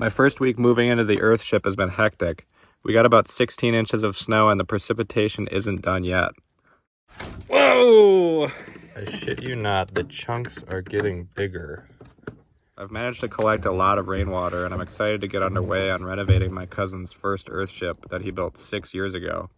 My first week moving into the Earthship has been hectic. We got about 16 inches of snow and the precipitation isn't done yet. Whoa! I shit you not, the chunks are getting bigger. I've managed to collect a lot of rainwater and I'm excited to get underway on renovating my cousin's first Earthship that he built 6 years ago.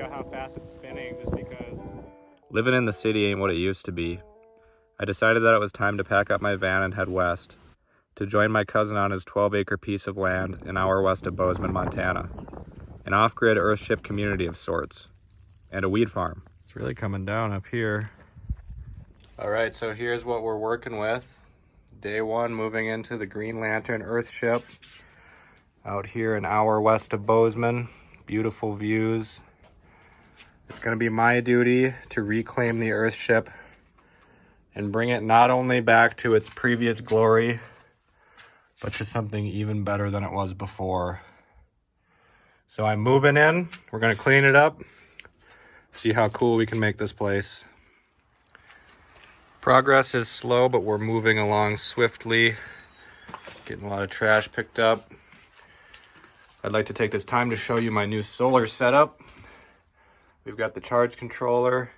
How fast it's spinning just because living in the city ain't what it used to be. I decided that it was time to pack up my van and head west to join my cousin on his 12-acre piece of land an hour west of Bozeman, Montana. An off-grid Earthship community of sorts and a weed farm. It's really coming down up here. All right, so here's what we're working with. Day one, moving into the Green Lantern Earthship out here an hour west of Bozeman. Beautiful views. It's going to be my duty to reclaim the Earthship and bring it not only back to its previous glory, but to something even better than it was before. So I'm moving in. We're going to clean it up, see how cool we can make this place. Progress is slow, but we're moving along swiftly, getting a lot of trash picked up. I'd like to take this time to show you my new solar setup. We've got the charge controller,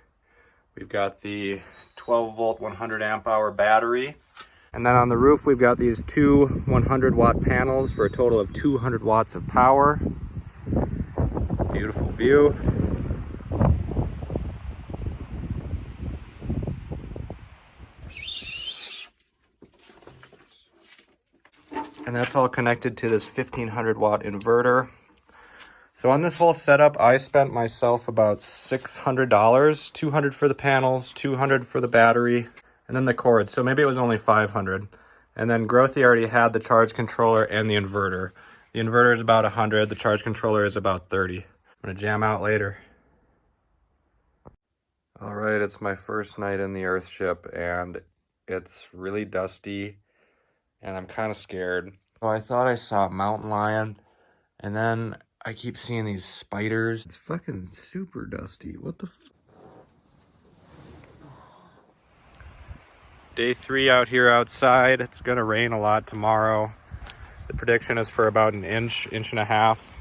we've got the 12 volt 100 amp hour battery, and then on the roof we've got these two 100 watt panels for a total of 200 watts of power. Beautiful view. And that's all connected to this 1500 watt inverter. So on this whole setup, I spent myself about $600, $200 for the panels, $200 for the battery, and then the cords. So maybe it was only $500. And then Grothy already had the charge controller and the inverter. The inverter is about $100, the charge controller is about $30. I'm gonna jam out later. All right, it's my first night in the Earthship and it's really dusty and I'm kind of scared. So I thought I saw a mountain lion and then I keep seeing these spiders. It's fucking super dusty. What the f— Day 3 out here outside. It's gonna rain a lot tomorrow. The prediction is for about an inch, inch and a half.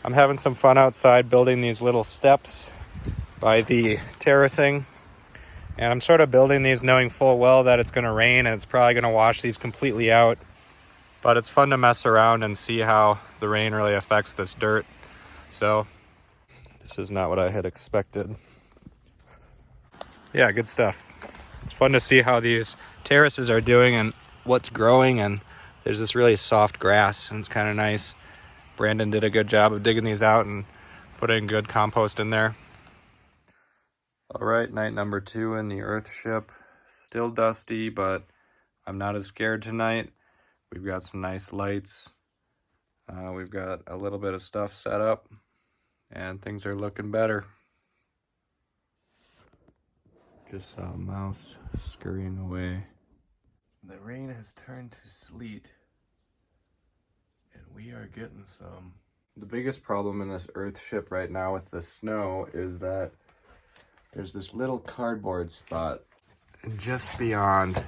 I'm having some fun outside building these little steps by the terracing. And I'm sort of building these knowing full well that it's gonna rain and it's probably gonna wash these completely out. But it's fun to mess around and see how the rain really affects this dirt. So this is not what I had expected. Yeah, good stuff. It's fun to see how these terraces are doing and what's growing, and there's this really soft grass and it's kind of nice. Brandon did a good job of digging these out and putting good compost in there. All right, night number 2 in the Earthship. Still dusty, but I'm not as scared tonight. We've got some nice lights. We've got a little bit of stuff set up and things are looking better. Just saw a mouse scurrying away. The rain has turned to sleet and we are getting some. The biggest problem in this Earthship right now with the snow is that there's this little cardboard spot and just beyond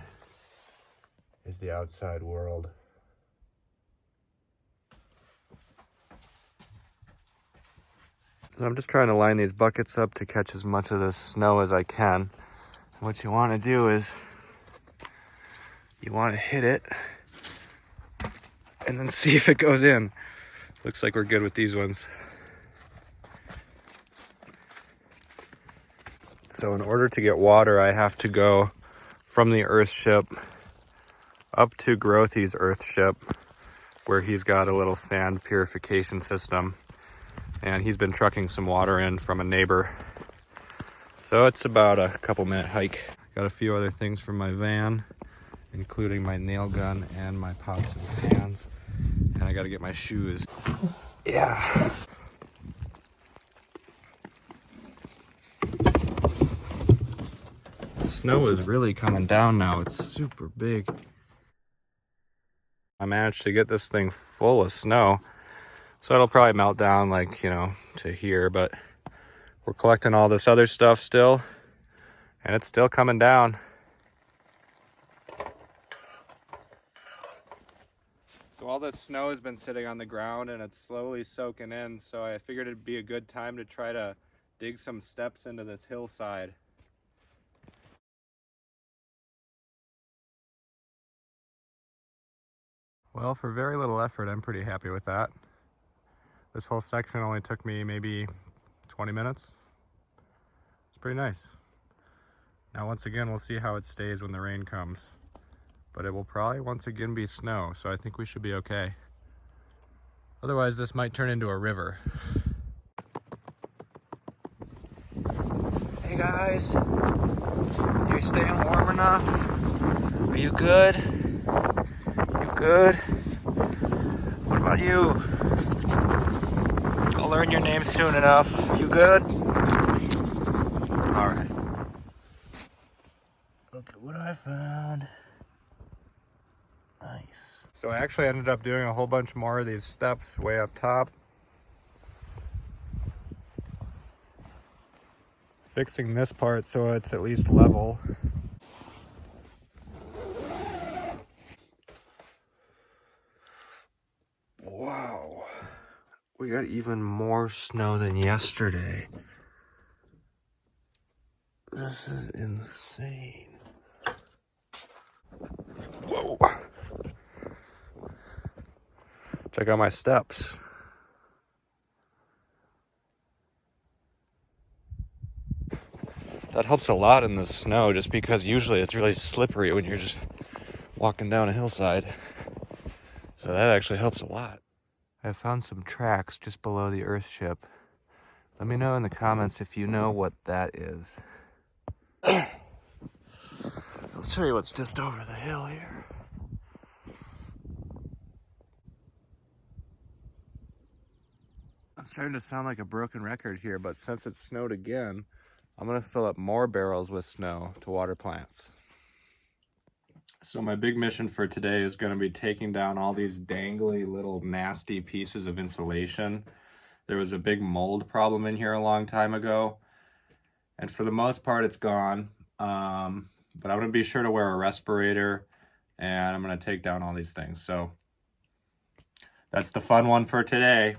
is the outside world. So I'm just trying to line these buckets up to catch as much of this snow as I can. What you want to do is you want to hit it and then see if it goes in. Looks like we're good with these ones. So in order to get water, I have to go from the Earthship up to Grothy's Earthship, where he's got a little sand purification system. And he's been trucking some water in from a neighbor. So it's about a couple-minute hike. Got a few other things from my van, including my nail gun and my pots and pans. And I gotta get my shoes. Yeah. The snow is really coming down now. It's super big. I managed to get this thing full of snow. So it'll probably melt down like, you know, to here, but we're collecting all this other stuff still, and it's still coming down. So all this snow has been sitting on the ground and it's slowly soaking in, so I figured it'd be a good time to try to dig some steps into this hillside. Well, for very little effort, I'm pretty happy with that. This whole section only took me maybe 20 minutes. It's pretty nice. Now once again, we'll see how it stays when the rain comes. But it will probably once again be snow, so I think we should be okay. Otherwise, this might turn into a river. Hey guys, you staying warm enough? Are you good? You good? What about you? I'll learn your name soon enough. You good? All right. Look at what I found. Nice. So I actually ended up doing a whole bunch more of these steps way up top. Fixing this part so it's at least level. Wow. We got even more snow than yesterday. This is insane. Whoa. Check out my steps. That helps a lot in the snow, just because usually it's really slippery when you're just walking down a hillside. So that actually helps a lot. I found some tracks just below the Earthship. Let me know in the comments if you know what that is. I'll show you what's just over the hill here. I'm starting to sound like a broken record here, but since it snowed again, I'm gonna fill up more barrels with snow to water plants. So my big mission for today is gonna be taking down all these dangly little nasty pieces of insulation. There was a big mold problem in here a long time ago, and for the most part it's gone. But I'm gonna be sure to wear a respirator, and I'm gonna take down all these things. So that's the fun one for today.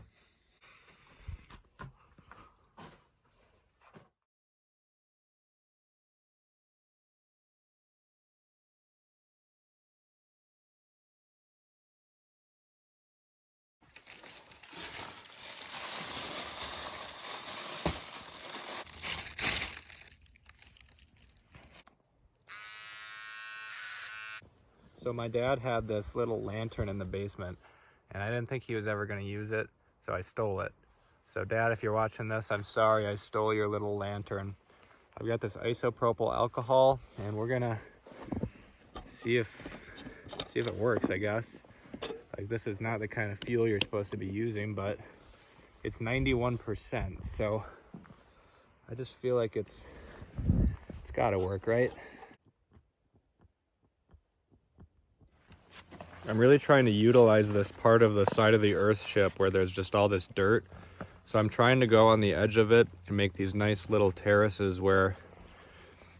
So my dad had this little lantern in the basement, and I didn't think he was ever going to use it, so I stole it. So Dad, if you're watching this, I'm sorry I stole your little lantern. I've got this isopropyl alcohol, and we're gonna see if it works, I guess. Like, this is not the kind of fuel you're supposed to be using, but it's 91%, so I just feel like it's gotta work, right? I'm really trying to utilize this part of the side of the Earthship where there's just all this dirt. So I'm trying to go on the edge of it and make these nice little terraces where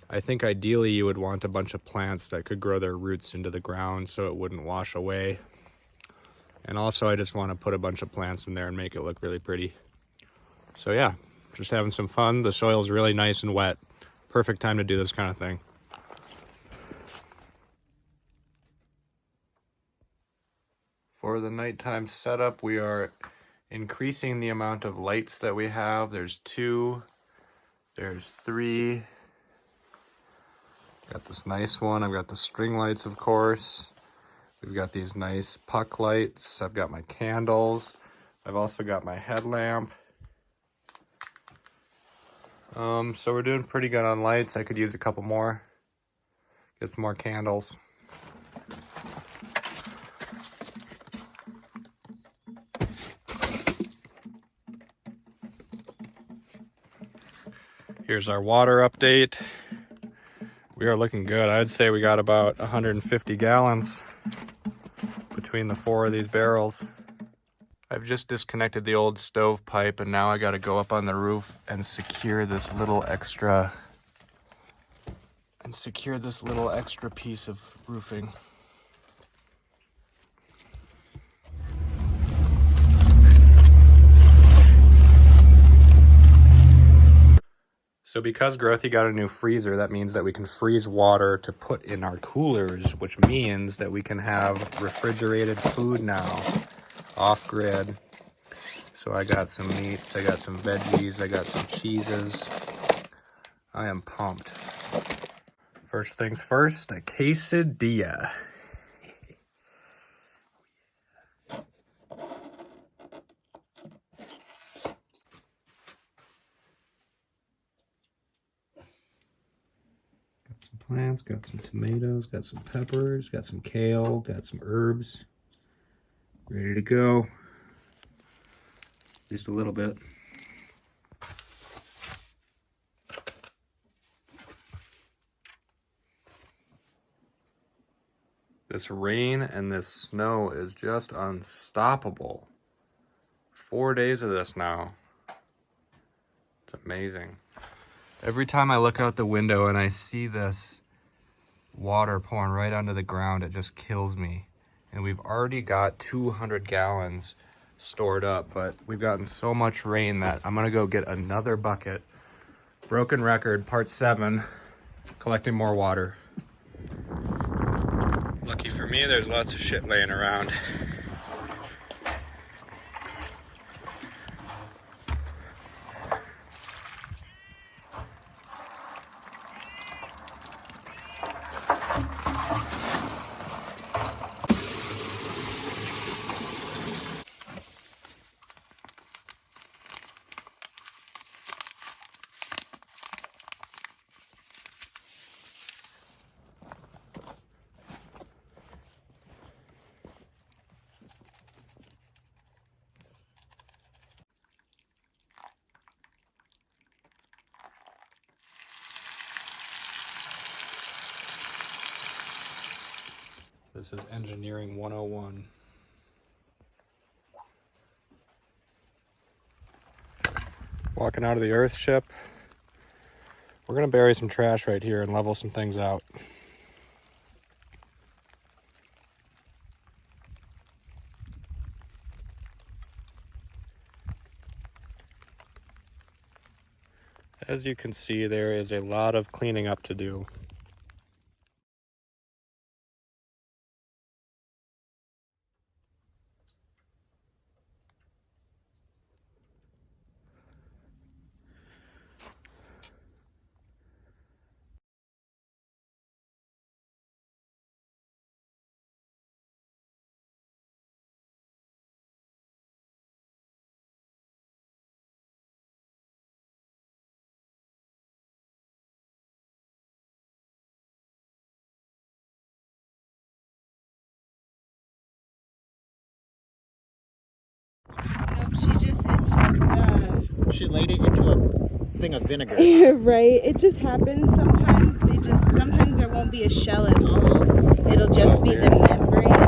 I think ideally you would want a bunch of plants that could grow their roots into the ground so it wouldn't wash away. And also I just want to put a bunch of plants in there and make it look really pretty. So yeah, just having some fun. The soil's really nice and wet. Perfect time to do this kind of thing. For the nighttime setup, we are increasing the amount of lights that we have. There's 2, there's 3. Got this nice one. I've got the string lights, of course. We've got these nice puck lights. I've got my candles. I've also got my headlamp. So we're doing pretty good on lights. I could use a couple more. Get some more candles. Here's our water update. We are looking good. I'd say we got about 150 gallons between the 4 of these barrels. I've just disconnected the old stove pipe, and now I got to go up on the roof and secure this little extra piece of roofing. So because Growthy got a new freezer, that means that we can freeze water to put in our coolers, which means that we can have refrigerated food now, off-grid. So I got some meats, I got some veggies, I got some cheeses. I am pumped. First things first, a quesadilla. Plants, got some tomatoes, got some peppers, got some kale, got some herbs. Ready to go. Just a little bit. This rain and this snow is just unstoppable. 4 days of this now. It's amazing. Every time I look out the window and I see this water pouring right onto the ground, it just kills me. And we've already got 200 gallons stored up, but we've gotten so much rain that I'm gonna go get another bucket. Broken record, part 7, collecting more water. Lucky for me, there's lots of shit laying around. This is engineering 101. Walking out of the Earthship. We're gonna bury some trash right here and level some things out. As you can see, there is a lot of cleaning up to do. She laid it into a thing of vinegar. Right? It just happens sometimes. Sometimes there won't be a shell at all. It'll just be the membrane.